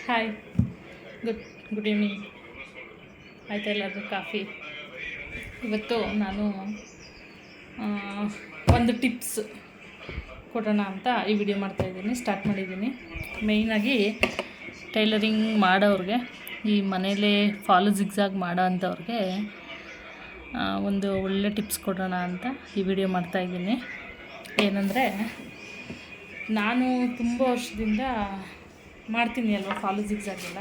Hi, good good evening. ಆಯ್ತಾ ಎಲ್ಲರದು coffee? ಇವತ್ತು ನಾನು ಒಂದು ಟಿಪ್ಸ್ ಕೊಡೋಣ ಅಂತ ಈ ವಿಡಿಯೋ ಮಾಡ್ತಾಯಿದ್ದೀನಿ, ಸ್ಟಾರ್ಟ್ ಮಾಡಿದ್ದೀನಿ. ಮೇಯ್ನಾಗಿ ಟೈಲರಿಂಗ್ ಮಾಡೋರಿಗೆ, ಈ ಮನೇಲೇ ಫಾಲು ಜಿಗ್ಜಾಗ್ ಮಾಡೋ ಅಂಥವ್ರಿಗೆ ಒಂದು ಒಳ್ಳೆ ಟಿಪ್ಸ್ ಕೊಡೋಣ ಅಂತ ಈ ವಿಡಿಯೋ ಮಾಡ್ತಾಯಿದ್ದೀನಿ. ಏನಂದರೆ, ನಾನು ತುಂಬ ವರ್ಷದಿಂದ ಮಾಡ್ತೀನಿ ಅಲ್ವ ಫಾಲು ಜಿಗ್ಜಾಗೆಲ್ಲ.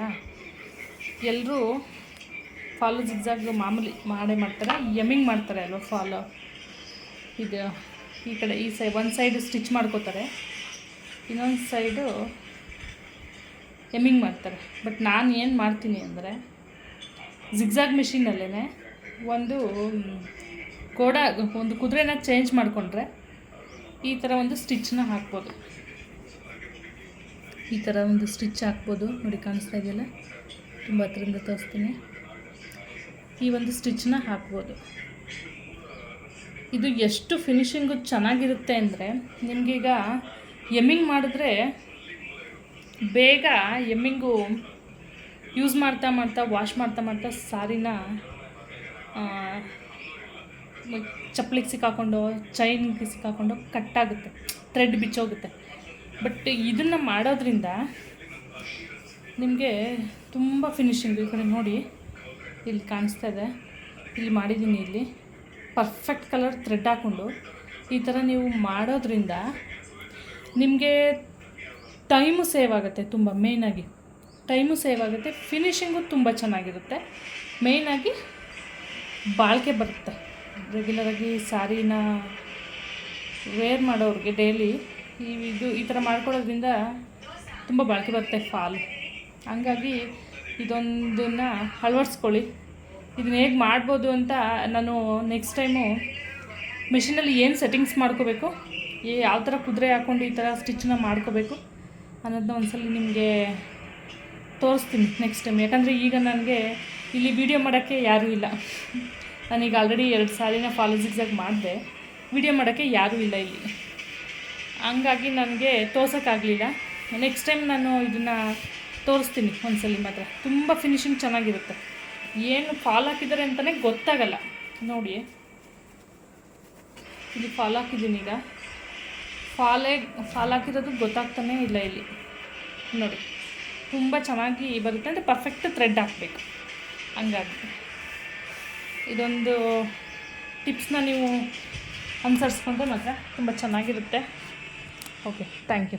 ಎಲ್ಲರೂ ಫಾಲು ಜಿಗ್ಜಾಗ್ ಮಾಮೂಲಿ ಮಾಡೇ ಮಾಡ್ತಾರೆ, ಎಮ್ಮಿಂಗ್ ಮಾಡ್ತಾರೆ ಅಲ್ವ. ಫಾಲು ಇದು ಈ ಕಡೆ ಒಂದು ಸೈಡು ಸ್ಟಿಚ್ ಮಾಡ್ಕೋತಾರೆ, ಇನ್ನೊಂದು ಸೈಡು ಎಮ್ಮಿಂಗ್ ಮಾಡ್ತಾರೆ. ಬಟ್ ನಾನು ಏನು ಮಾಡ್ತೀನಿ ಅಂದರೆ, ಜಿಗ್ಜಾಗ್ ಮಿಷಿನಲ್ಲೇ ಒಂದು ಕುದುರೆನ ಚೇಂಜ್ ಮಾಡಿಕೊಂಡ್ರೆ ಈ ಥರ ಒಂದು ಸ್ಟಿಚ್ನ ಹಾಕ್ಬೋದು. ಈ ಥರ ಒಂದು ಸ್ಟಿಚ್ ಹಾಕ್ಬೋದು. ನೋಡಿ, ಕಾಣಿಸ್ತಾ ಇದೆಯಲ್ಲ, ತುಂಬ ಹತ್ರದಿಂದ ತೋರಿಸ್ತೀನಿ. ಈ ಒಂದು ಸ್ಟಿಚ್ನ ಹಾಕ್ಬೋದು. ಇದು ಎಷ್ಟು ಫಿನಿಶಿಂಗು ಚೆನ್ನಾಗಿರುತ್ತೆ ಅಂದರೆ, ನಿಮಗೀಗ ಎಮ್ಮಿಂಗ್ ಮಾಡಿದ್ರೆ ಬೇಗ ಎಮ್ಮಿಂಗು ಯೂಸ್ ಮಾಡ್ತಾ ವಾಶ್ ಮಾಡ್ತಾ ಸಾರಿನ ಚಪ್ಪಲಿಗೆ ಸಿಕ್ಕಾಕೊಂಡು, ಚೈನ್ಗೆ ಸಿಕ್ಕಾಕೊಂಡು ಕಟ್ಟಾಗುತ್ತೆ, ಥ್ರೆಡ್ ಬಿಚ್ಚೋಗುತ್ತೆ. ಬಟ್ ಇದನ್ನು ಮಾಡೋದ್ರಿಂದ ನಿಮಗೆ ತುಂಬ ಫಿನಿಶಿಂಗ್. ಈ ಕಡೆ ನೋಡಿ, ಇಲ್ಲಿ ಕಾಣಿಸ್ತಾ ಇದೆ, ಇಲ್ಲಿ ಮಾಡಿದ್ದೀನಿ. ಇಲ್ಲಿ ಪರ್ಫೆಕ್ಟ್ ಕಲರ್ ಥ್ರೆಡ್ ಹಾಕ್ಕೊಂಡು ಈ ಥರ ನೀವು ಮಾಡೋದ್ರಿಂದ ನಿಮಗೆ ಟೈಮು ಸೇವ್ ಆಗುತ್ತೆ. ತುಂಬ ಮೇಯ್ನಾಗಿ ಟೈಮು ಸೇವ್ ಆಗುತ್ತೆ, ಫಿನಿಶಿಂಗು ತುಂಬ ಚೆನ್ನಾಗಿರುತ್ತೆ. ಮೇಯ್ನಾಗಿ ಬಾಳಿಕೆ ಬರುತ್ತೆ. ರೆಗ್ಯುಲರಾಗಿ ಸ್ಯಾರಿನ ವೇರ್ ಮಾಡೋರಿಗೆ ಡೈಲಿ ಈ ಥರ ಮಾಡ್ಕೊಳ್ಳೋದ್ರಿಂದ ತುಂಬ ಬಾಳಿಕೆ ಬರುತ್ತೆ ಫಾಲು. ಹಂಗಾಗಿ ಇದೊಂದನ್ನು ಅಳವಡಿಸ್ಕೊಳ್ಳಿ. ಇದನ್ನ ಹೇಗೆ ಮಾಡ್ಬೋದು ಅಂತ ನಾನು ನೆಕ್ಸ್ಟ್ ಟೈಮು ಮಿಷಿನಲ್ಲಿ ಏನು ಸೆಟ್ಟಿಂಗ್ಸ್ ಮಾಡ್ಕೋಬೇಕು, ಯಾವ ಥರ ಕುದುರೆ ಹಾಕ್ಕೊಂಡು ಈ ಥರ ಸ್ಟಿಚ್ನ ಮಾಡ್ಕೋಬೇಕು ಅನ್ನೋದನ್ನ ಒಂದ್ಸಲ ನಿಮಗೆ ತೋರಿಸ್ತೀನಿ ನೆಕ್ಸ್ಟ್ ಟೈಮ್. ಯಾಕಂದರೆ ಈಗ ನನಗೆ ಇಲ್ಲಿ ವೀಡಿಯೋ ಮಾಡೋಕ್ಕೆ ಯಾರೂ ಇಲ್ಲ. ನಾನೀಗ ಆಲ್ರೆಡಿ 2 ಸಾರಿನ ಫಾಲು ಜಿಗ್ಜಾಗ್ ಮಾಡಿದೆ, ವೀಡಿಯೋ ಮಾಡೋಕ್ಕೆ ಯಾರೂ ಇಲ್ಲ ಇಲ್ಲಿ. ಹಂಗಾಗಿ ನನಗೆ ತೋರ್ಸೋಕ್ಕಾಗಲಿಲ್ಲ. ನೆಕ್ಸ್ಟ್ ಟೈಮ್ ನಾನು ಇದನ್ನು ತೋರಿಸ್ತೀನಿ ಒಂದ್ಸಲ ಮಾತ್ರ. ತುಂಬ ಫಿನಿಶಿಂಗ್ ಚೆನ್ನಾಗಿರುತ್ತೆ. ಏನು ಫಾಲ್ ಹಾಕಿದ್ದಾರೆ ಅಂತಲೇ ಗೊತ್ತಾಗಲ್ಲ. ನೋಡಿ, ಇಲ್ಲಿ ಫಾಲ್ ಹಾಕಿದ್ದೀನಿ. ಈಗ ಫಾಲ್ ಹಾಕಿರೋದು ಗೊತ್ತಾಗ್ತಾನೇ ಇಲ್ಲ. ಇಲ್ಲಿ ನೋಡಿ, ತುಂಬ ಚೆನ್ನಾಗಿ ಬರುತ್ತೆ. ಅಂದರೆ ಪರ್ಫೆಕ್ಟ್ ಥ್ರೆಡ್ ಹಾಕಬೇಕು. ಹಂಗಾಗಿ ಇದೊಂದು ಟಿಪ್ಸ್ನ ನೀವು ಅನುಸರಿಸ್ಕೊಂಡ್ರೆ ಮಾತ್ರ ತುಂಬ ಚೆನ್ನಾಗಿರುತ್ತೆ. Okay, thank you.